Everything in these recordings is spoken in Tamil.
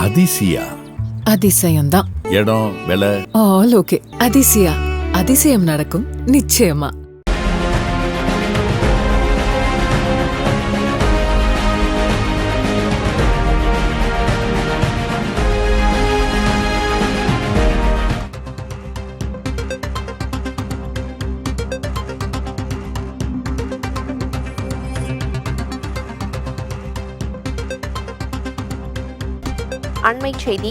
அதிசயா அதிசயம்தான். இடம் விலை ஆல் ஓகே. அதிசயா, அதிசயம் நடக்கும் நிச்சயமா. அண்மை செய்தி.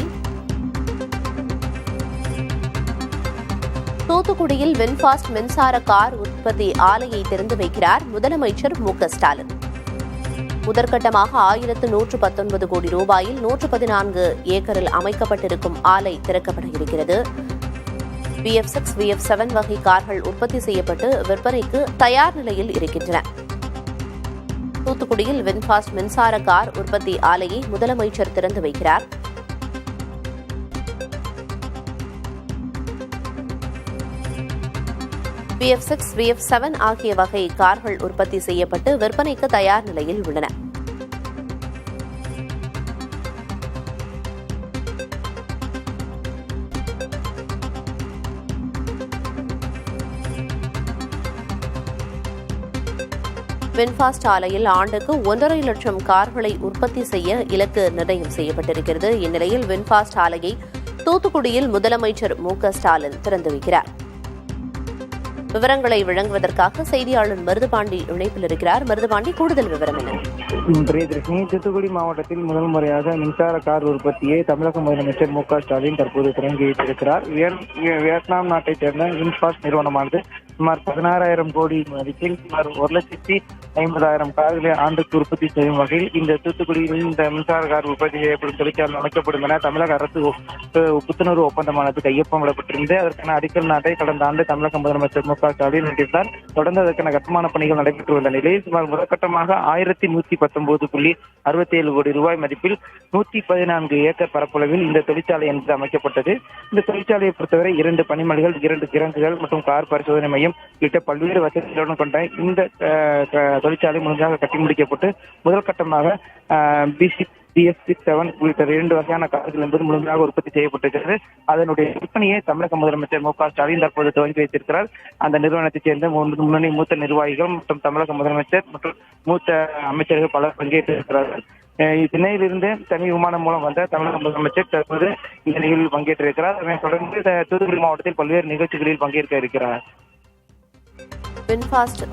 தூத்துக்குடியில் வின்ஃபாஸ்ட் மின்சார கார் உற்பத்தி ஆலையை திறந்து வைக்கிறார் முதலமைச்சர் மு.க.ஸ்டாலின். முதற்கட்டமாக 1119 கோடி ரூபாயில் 114 ஏக்கரில் அமைக்கப்பட்டிருக்கும் ஆலை திறக்கப்பட இருக்கிறது. VF6, VF7 வகை கார்கள் உற்பத்தி செய்யப்பட்டு விற்பனைக்கு தயார் நிலையில் இருக்கின்றன. தூத்துக்குடியில் வின்ஃபாஸ்ட் மின்சார கார் உற்பத்தி ஆலையை முதலமைச்சர் திறந்து வைக்கிறார். VF6, VF7 ஆகிய வகை கார்கள் உற்பத்தி செய்யப்பட்டு விற்பனைக்கு தயார் நிலையில் உள்ளன. வின்ஃபாஸ்ட் ஆலையில் ஆண்டுக்கு 1.5 லட்சம் கார்களை உற்பத்தி செய்ய இலக்கு நிர்ணயம் செய்யப்பட்டிருக்கிறது. இந்நிலையில் வின்ஃபாஸ்ட் ஆலையை தூத்துக்குடியில் முதலமைச்சர் மு.க.ஸ்டாலின் திறந்து வைக்கிறார். விவரங்களை வழங்குவதற்காக செய்தியாளர் மருதுபாண்டி இணைப்பில் இருக்கிறார். மருதுபாண்டி, கூடுதல் விவரம் என்ன? தூத்துக்குடி மாவட்டத்தில் முதல் முறையாக மின்சார கார் உற்பத்தியை தமிழக முதலமைச்சர் மு.க.ஸ்டாலின் தற்போது தொடங்கி வைத்திருக்கிறார். வியட்நாம் நாட்டைச் சேர்ந்த வின்ஃபாஸ்ட் நிறுவனமானது சுமார் 16,000 கோடி மதிப்பில் சுமார் 1,50,000 கார்களை ஆண்டுக்கு உற்பத்தி செய்யும் வகையில் இந்த தூத்துக்குடியில் இந்த மின்சார கார் உற்பத்தி செய்யப்படும் தொழிற்சாலை அமைக்கப்படும் என தமிழக அரசு புத்துணர்வு ஒப்பந்தமானது கையொப்பமிடப்பட்டிருந்தது. அதற்கான அடிக்கல் நாட்டை கடந்த ஆண்டு தமிழக முதலமைச்சர் மு.க.ஸ்டாலின் வெளியிட்டார். தொடர்ந்து அதற்கான கட்டுமான பணிகள் நடைபெற்று வந்த நிலையில் சுமார் முதற்கட்டமாக 1119.67 கோடி ரூபாய் மதிப்பில் 114 ஏக்கர் பரப்பளவில் இந்த தொழிற்சாலை என்பது அமைக்கப்பட்டது. இந்த தொழிற்சாலையை பொறுத்தவரை 2 பனிமலைகள், 2 கிரங்குகள் மற்றும் கார் பரிசோதனை மையம் உள்ளிட்ட பல்வேறு வசதிகளுடன் கொண்ட இந்த தொழிற்சாலை முழுமையாக கட்டி முடிக்கப்பட்டு முதல் கட்டமாக VF6, உள்ளிட்ட 2 வகையான கார்கள் என்பது முழுமையாக உற்பத்தி செய்யப்பட்டிருக்கிறது. அதனுடைய விற்பனையை தமிழக முதலமைச்சர் மு.க.ஸ்டாலின் தற்போது துவங்கி வைத்திருக்கிறார். அந்த நிறுவனத்தைச் சேர்ந்த முன்னணி மூத்த நிர்வாகிகள் மற்றும் தமிழக முதலமைச்சர் மற்றும் மூத்த அமைச்சர்கள் பலர் பங்கேற்றிருக்கிறார்கள். சென்னையிலிருந்து தனி விமானம் மூலம் வந்த தமிழக முதலமைச்சர் தற்போது இந்த நிகழ்வில் பங்கேற்றிருக்கிறார். அதனைத் தொடர்ந்து தூத்துக்குடி மாவட்டத்தில் பல்வேறு நிகழ்ச்சிகளில் பங்கேற்க இருக்கிறார். வின்ஃபாஸ்ட்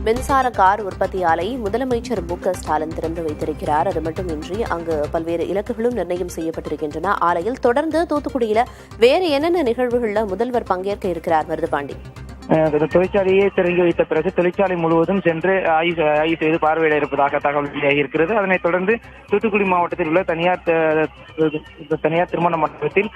மின்சார கார் உற்பத்தி ஆலையை முதலமைச்சர் மு.க.ஸ்டாலின் திறந்து வைத்திருக்கிறார். அது மட்டுமின்றி அங்கு பல்வேறு இலக்குகளும் நிர்ணயம் செய்யப்பட்டிருக்கின்றன. ஆலையில் தொடர்ந்து தூத்துக்குடியில வேறு என்னென்ன நிகழ்வுகள்ல முதல்வர் பங்கேற்க இருக்கிறார்? மருதுபாண்டி, தொழிற்சாலையை தொடங்கி வைத்த பிறகு தொழிற்சாலை முழுவதும் சென்று ஆய்வு செய்து பார்வையிட இருப்பதாக தகவல் வெளியாகி இருக்கிறது. அதனைத் தொடர்ந்து தூத்துக்குடி மாவட்டத்தில் உள்ள தனியார் திருமண மண்டபத்தில்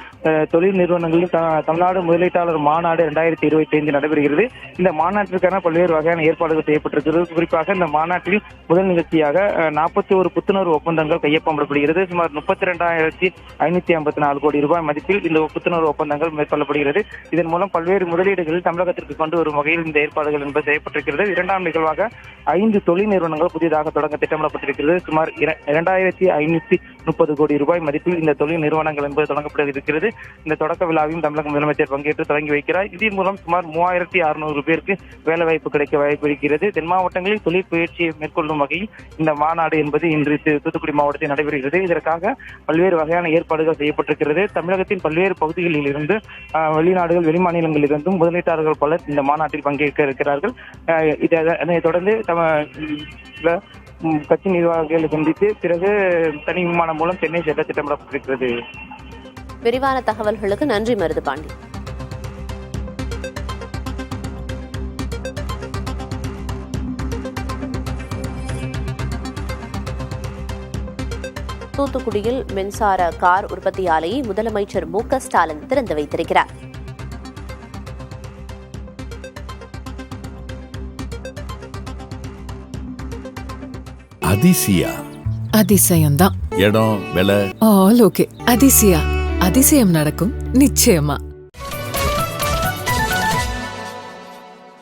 தொழில் நிறுவனங்களில் தமிழ்நாடு முதலீட்டாளர் மாநாடு 2025 நடைபெறுகிறது. இந்த மாநாட்டிற்கான பல்வேறு வகையான ஏற்பாடுகள் செய்யப்பட்டிருக்கிறது. குறிப்பாக இந்த மாநாட்டில் முதல் நிகழ்ச்சியாக 41 புத்துணர்வு ஒப்பந்தங்கள் கையொப்பமிடப்படுகிறது. சுமார் 32,554 கோடி ரூபாய் மதிப்பில் இந்த புத்துணர்வு ஒப்பந்தங்கள் மேற்கொள்ளப்படுகிறது. இதன் மூலம் பல்வேறு முதலீடுகளில் தமிழகத்திற்கு கொண்டு வரும் வகையில் இந்த ஏற்பாடுகள் என்பது செய்யப்பட்டிருக்கிறது. 2ஆம் நிகழ்வாக 5 தொழில் நிறுவனங்கள் புதிதாக தொடங்க திட்டமிடப்பட்டிருக்கிறது. சுமார் 2,530 கோடி ரூபாய் மதிப்பில் இந்த தொழில் நிறுவனங்கள் என்பது தொடங்கப்பட இருக்கிறது. இந்த தொடக்க விழாவையும் தமிழக முதலமைச்சர் பங்கேற்று தொடங்கி வைக்கிறார். இதன் மூலம் சுமார் 3,600 பேருக்கு வேலைவாய்ப்பு கிடைக்க வாய்ப்பு இருக்கிறது. தென் மாவட்டங்களில் தொழில் பயிற்சியை மேற்கொள்ளும் வகையில் இந்த மாநாடு என்பது இன்று தூத்துக்குடி மாவட்டத்தில் நடைபெறுகிறது. இதற்காக பல்வேறு வகையான ஏற்பாடுகள் செய்யப்பட்டிருக்கிறது. தமிழகத்தின் பல்வேறு பகுதிகளில் இருந்து வெளிநாடுகள், வெளிமாநிலங்களில் இருந்தும் முதலீட்டாளர்கள் பலர் இந்த மாநாட்டில் பங்கேற்க இருக்கிறார்கள். இதனைத் தொடர்ந்து கட்சி நிர்வாகிகளை சந்தித்து பிறகு தனி விமானம் மூலம் சென்னை செல்ல திட்டமிடப்பட்டிருக்கிறது. விரிவான தகவல்களுக்கு நன்றி மருதுபாண்டி. தூத்துக்குடியில் மின்சார கார் உற்பத்தி ஆலையை முதலமைச்சர் மு.க.ஸ்டாலின் திறந்து வைத்திருக்கிறார். அதிசயா அதிசயம்தான். இடம் விலை ஆல் ஓகே. அதிசயா, அதிசயம் நடக்கும் நிச்சயமா.